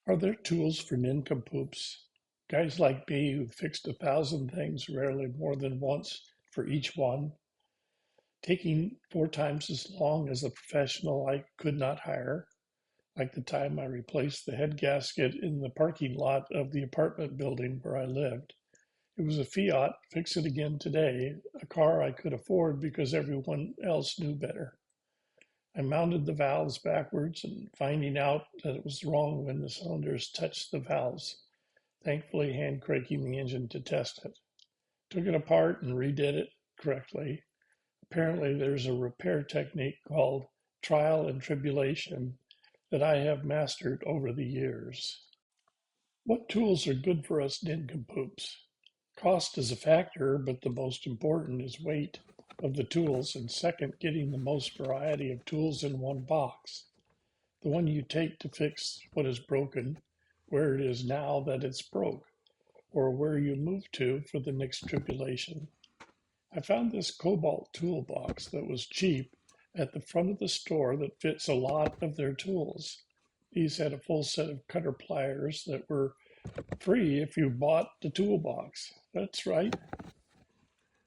Are there tools for nincompoops? Guys like me who fixed 1,000 things, rarely more than once for each one, taking 4 times as long as the professional I could not hire, like the time I replaced the head gasket in the parking lot of the apartment building where I lived. It was a Fiat, fix it again today, a car I could afford because everyone else knew better. I mounted the valves backwards and finding out that it was wrong when the cylinders touched the valves, thankfully hand cranking the engine to test it. Took it apart and redid it correctly. Apparently there's a repair technique called trial and tribulation that I have mastered over the years. What tools are good for us nincompoops? Cost is a factor, but the most important is weight of the tools, and second, getting the most variety of tools in one box. The one you take to fix what is broken, where it is now that it's broke, or where you move to for the next tribulation. I found this cobalt toolbox that was cheap at the front of the store that fits a lot of their tools. These had a full set of cutter pliers that were free if you bought the toolbox. That's right.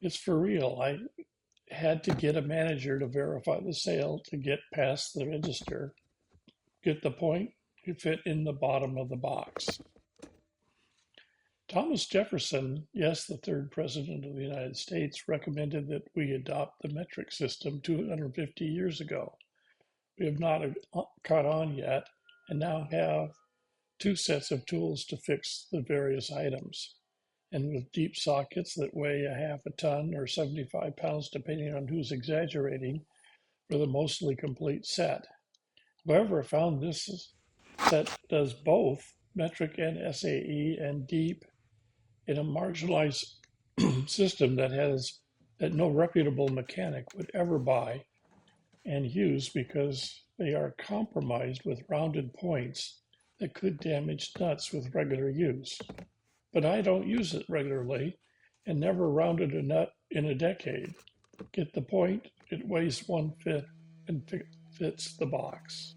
It's for real. I had to get a manager to verify the sale to get past the register. Get the point? It fit in the bottom of the box. Thomas Jefferson, yes, the third president of the United States, recommended that we adopt the metric system 250 years ago. We have not caught on yet and now have 2 sets of tools to fix the various items. And with deep sockets that weigh a half a ton or 75 pounds, depending on who's exaggerating, for the mostly complete set. However, I found this set does both metric and SAE and deep in a marginalized system that no reputable mechanic would ever buy and use because they are compromised with rounded points that could damage nuts with regular use. But I don't use it regularly and never rounded a nut in a decade. Get the point? It weighs 1/5 and fits the box.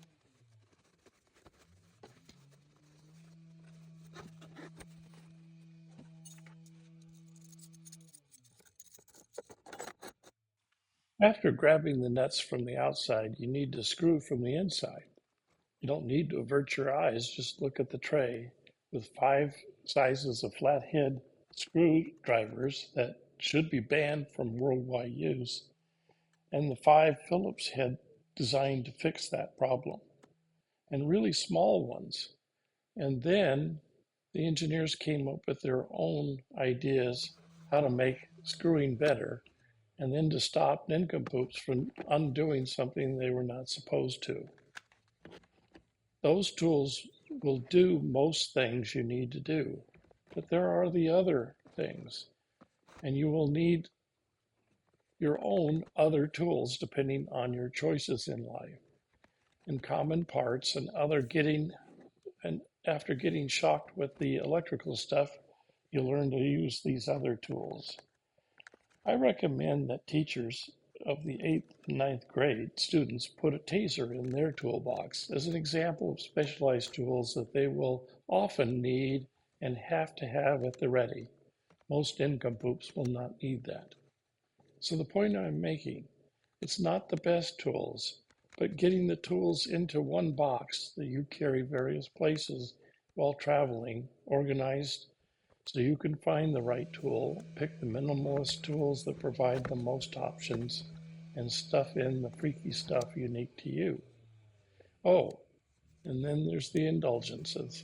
After grabbing the nuts from the outside, you need to screw from the inside. You don't need to avert your eyes, just look at the tray with 5 sizes of flathead screwdrivers that should be banned from worldwide use, and the 5 Phillips head designed to fix that problem, and really small ones. And then the engineers came up with their own ideas how to make screwing better, and then to stop nincompoops from undoing something they were not supposed to. Those tools will do most things you need to do, but there are the other things, and you will need your own other tools depending on your choices in life. And common parts and after getting shocked with the electrical stuff, you learn to use these other tools. I recommend that teachers of the 8th and 9th grade students put a taser in their toolbox as an example of specialized tools that they will often need and have to have at the ready. Most nincompoops will not need that. So the point I'm making, it's not the best tools, but getting the tools into one box that you carry various places while traveling, organized so you can find the right tool, pick the minimalist tools that provide the most options, and stuff in the freaky stuff unique to you. Oh, and then there's the indulgences,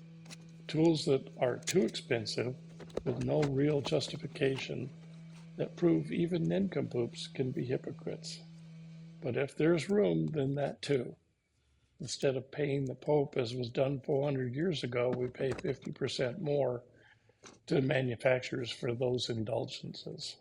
tools that are too expensive with no real justification that prove even nincompoops can be hypocrites. But if there's room, then that too. Instead of paying the Pope as was done 400 years ago, we pay 50% more to manufacturers for those indulgences.